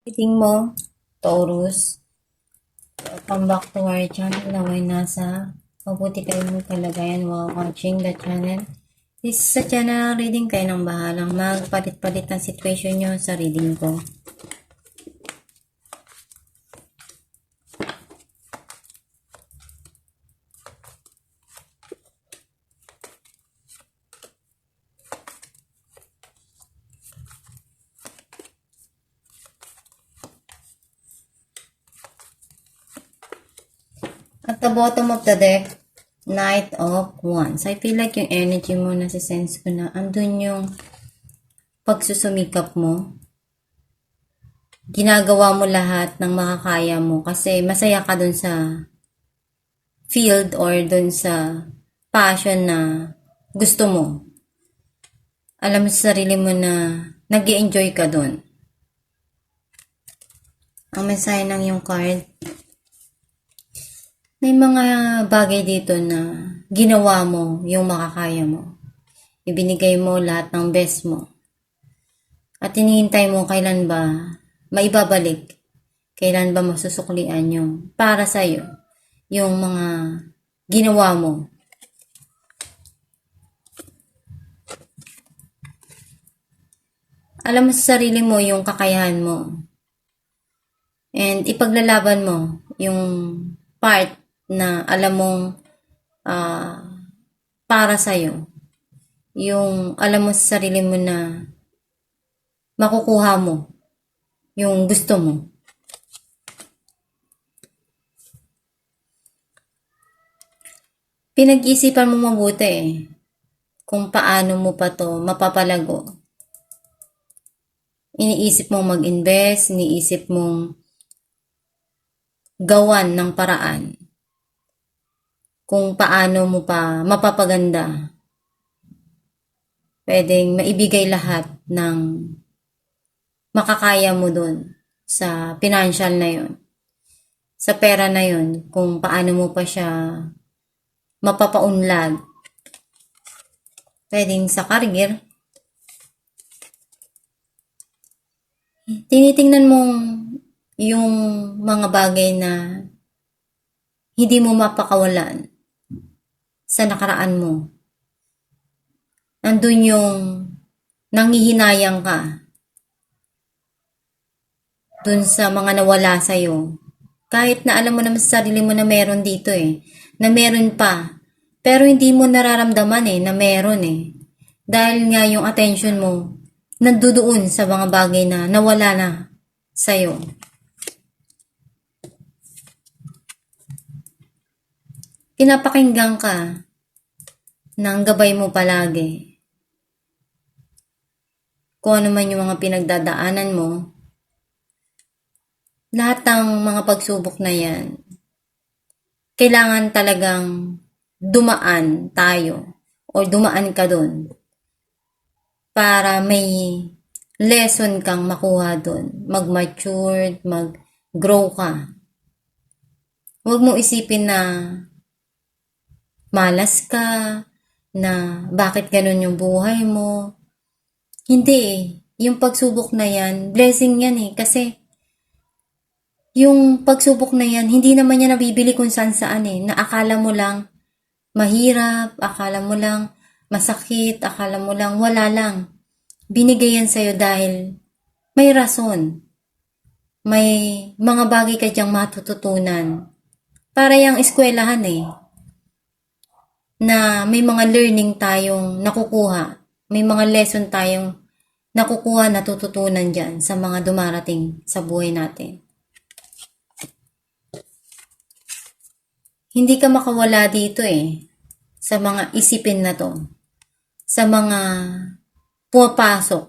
Reading mo, Taurus. Welcome back to our channel. Naway nasa mabuti kayo mong kalagayan while watching the channel. This is a channel reading, kayo nang bahalang magpalit-palit ng situation nyo sa reading ko. At the bottom of the deck, Knight of Wands. I feel like yung energy mo, nasa-sense ko na andun yung pagsusumikap mo. Ginagawa mo lahat ng makakaya mo kasi masaya ka dun sa field or dun sa passion na gusto mo. Alam mo sa sarili mo na nag-i-enjoy ka dun. Ang mensahe ng yung card, may mga bagay dito na ginawa mo yung makakaya mo. Ibinigay mo lahat ng best mo. At hinihintay mo kailan ba maibabalik. Kailan ba masusuklian yung para sa'yo. Yung mga ginawa mo. Alam mo sa sarili mo yung kakayahan mo. And ipaglalaban mo yung part na alam mong para sa'yo. Yung alam mo sa sarili mo na makukuha mo yung gusto mo. Pinag-isipan mo mabuti kung paano mo pa to mapapalago. Iniisip mong mag-invest, iniisip mong gawan ng paraan kung paano mo pa mapapaganda. Pwedeng maibigay lahat ng makakaya mo dun sa financial na yun. Sa pera na yun, kung paano mo pa siya mapapaunlad. Pwedeng sa career. Tinitingnan mong yung mga bagay na hindi mo mapakawalan sa nakaraan mo. Nandun yung nanghihinayang ka dun sa mga nawala sa'yo. Kahit na alam mo naman sa sarili mo na meron dito na meron pa. Pero hindi mo nararamdaman na meron Dahil nga yung attention mo nandoon sa mga bagay na nawala na sa'yo. Pinapakinggan ka ng gabay mo palagi. Kung ano man yung mga pinagdadaanan mo, lahat ng mga pagsubok na yan, kailangan talagang dumaan tayo o dumaan ka dun para may lesson kang makuha dun. Mag-mature, mag-grow ka. Huwag mo isipin na malas ka, na bakit ganun yung buhay mo. Hindi Yung pagsubok na yan, blessing yan kasi yung pagsubok na yan, hindi naman yan nabibili kung saan-saan na akala mo lang mahirap, akala mo lang masakit, akala mo lang wala lang. Binigay yan sa'yo dahil may rason. May mga bagay ka diyang matututunan. Para yung eskwelahan na may mga learning tayong nakukuha. May mga lesson tayong nakukuha, natututunan dyan sa mga dumarating sa buhay natin. Hindi ka makawala dito sa mga isipin na to. Sa mga pumapasok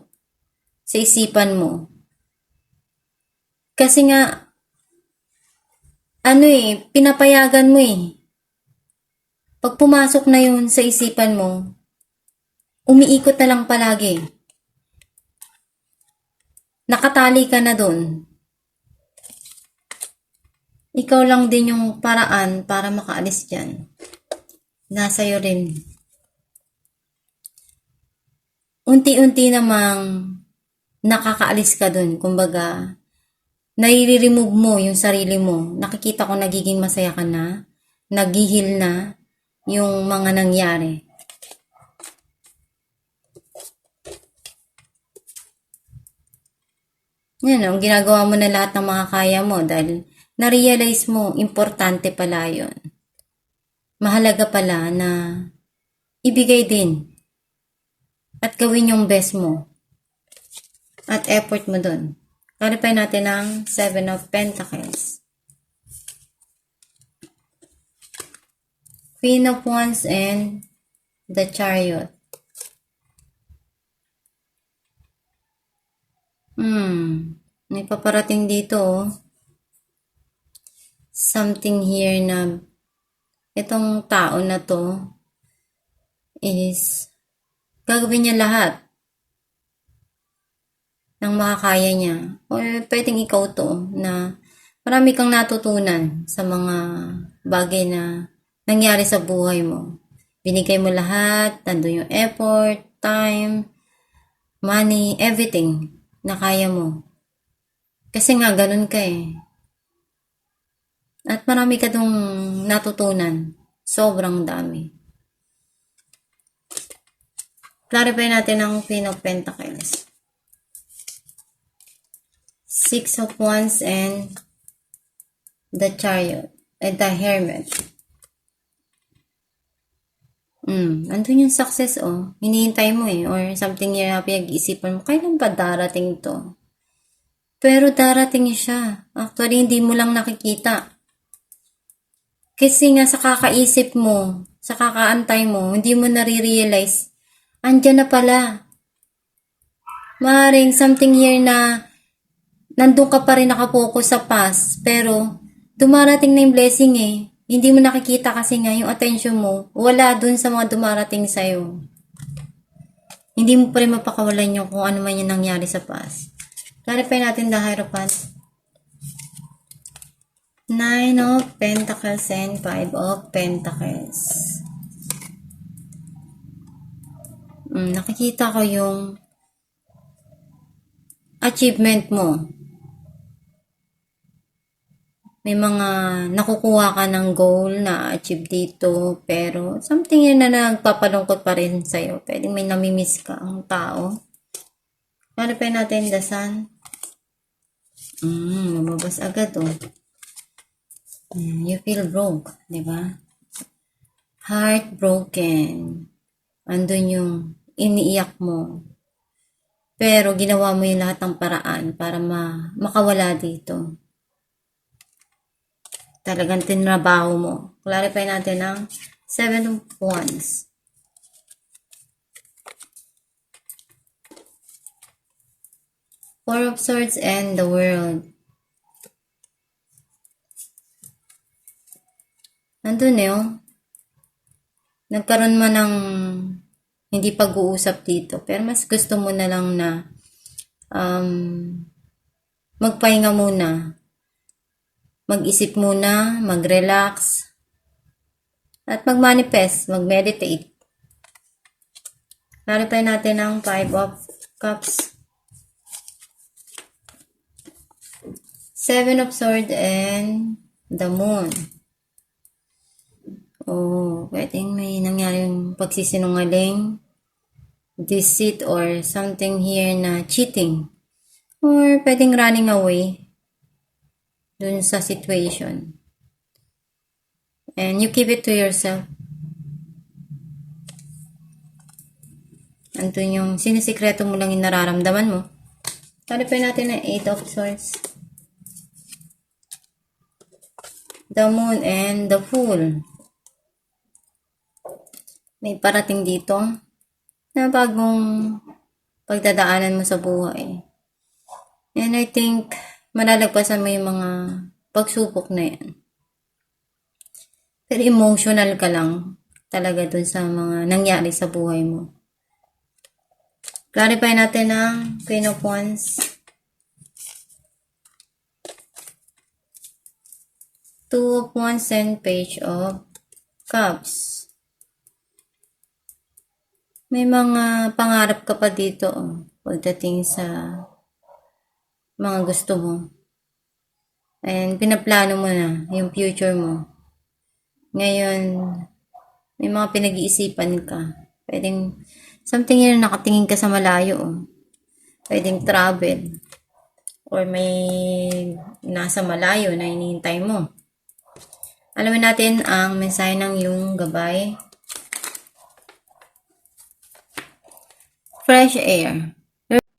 sa isipan mo. Kasi nga, pinapayagan mo Pag pumasok na yun sa isipan mo, umiikot na lang palagi. Nakatali ka na dun. Ikaw lang din yung paraan para makaalis dyan. Nasa'yo rin. Unti-unti namang nakakaalis ka dun. Kumbaga, nai-remove mo yung sarili mo. Nakikita ko nagiging masaya ka na, naghihil na yung mga nangyari. Yan, ginagawa mo na lahat ng mga kaya mo dahil na-realize mo, importante pala yun. Mahalaga pala na ibigay din at gawin yung best mo at effort mo dun. Clarify natin ang 7 of Pentacles. Queen of Wands and the Chariot. May paparating dito, oh. Something here na itong tao na to is gagawin niya lahat ng makakaya niya. O pwedeng ikaw to na marami kang natutunan sa mga bagay na nangyari sa buhay mo. Binigay mo lahat, nandun yung effort, time, money, everything na kaya mo. Kasi nga, ganun ka eh. At marami ka dong natutunan. Sobrang dami. Clarify natin ang Queen of Pentacles. 6 of Wands and the Chariot. And the Hermit. Andun yung success, oh. Hinihintay mo eh. Or something you're happy, nag-iisipan mo, kailan ba darating to? Pero darating siya. Actually, hindi mo lang nakikita. Kasi nga sa kakaisip mo, sa kakaantay mo, hindi mo nare-realize, andyan na pala. Maaaring something here na nandun ka pa rin nakapokus sa past, pero dumarating na yung blessing eh. Hindi mo nakikita kasi nga yung attention mo, wala dun sa mga dumarating sa'yo. Hindi mo pa rin mapakawalan yung kung ano man yung nangyari sa past. Clarify natin the Hierophant. 9 of Pentacles and 5 of Pentacles. Nakikita ko yung achievement mo. May mga nakukuha ka ng goal na achieve dito, pero something yun na nagpapalungkot pa rin sa'yo. Pwedeng may namimiss ka ang tao. Clarify natin the Sun. Lumabas agad, oh. You feel broke, di ba? Heartbroken. Andun yung iniiyak mo. Pero ginawa mo yung lahat ng paraan para makawala dito. Talagang tinrabaho mo. Clarify natin ang 7 of Wands. Four of Swords and the World. Nandun eh, oh. Nagkaroon man ng hindi pag-uusap dito. Pero mas gusto mo na lang na magpahinga muna. Mag-isip muna, mag-relax, at mag-manifest, mag-meditate. Clarify natin ang 5 of Cups. 7 of Swords and the Moon. Oh, pwedeng may nangyaring pagsisinungaling, deceit, or something here na cheating. Or pwedeng running away dun sa situation. And you keep it to yourself. Andun yung sinisikreto mo lang yung nararamdaman mo. Clarify natin ang 8 of Swords. The Moon and the Fool. May parating dito na bagong pagdadaanan mo sa buhay. And I think malalagpasan mo yung mga pagsubok na yan. Pero emotional ka lang talaga dun sa mga nangyari sa buhay mo. Clarify natin ang Queen of Wands. 2 of Wands and Page of Cups. May mga pangarap ka pa dito, oh, pagdating sa mga gusto mo. And pinaplano mo na yung future mo. Ngayon, may mga pinag-iisipan ka. Pwedeng, something yun, nakatingin ka sa malayo. Oh. Pwedeng travel. Or may nasa malayo na hinihintay mo. Alamin natin ang mensahe ng iyong gabay. Fresh air.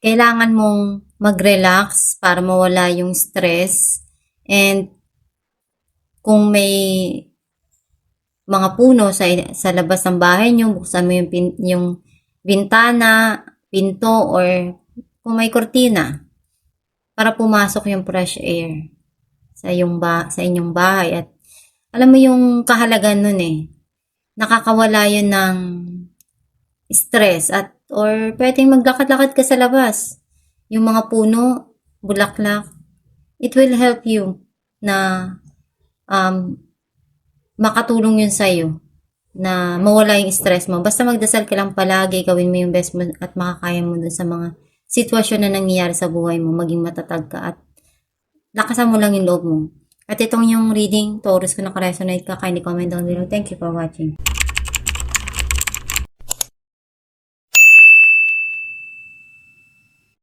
Kailangan mong mag-relax para mawala yung stress. And kung may mga puno sa labas ng bahay nyo, buksan mo yung bintana, pinto, or kung may kortina para pumasok yung fresh air sa inyong bahay. At alam mo yung kahalagan nun nakakawala yun ng stress or pwedeng maglakad-lakad ka sa labas. Yung mga puno, bulaklak, it will help you na makatulong yun sa'yo na mawala yung stress mo. Basta magdasal ka lang palagi, gawin mo yung best mo at makakaya mo dun sa mga sitwasyon na nangyayari sa buhay mo, maging matatag ka at lakasan mo lang yung loob mo. At itong yung reading, Taurus, kung nakaresonate ka, kindly comment down below. Thank you for watching.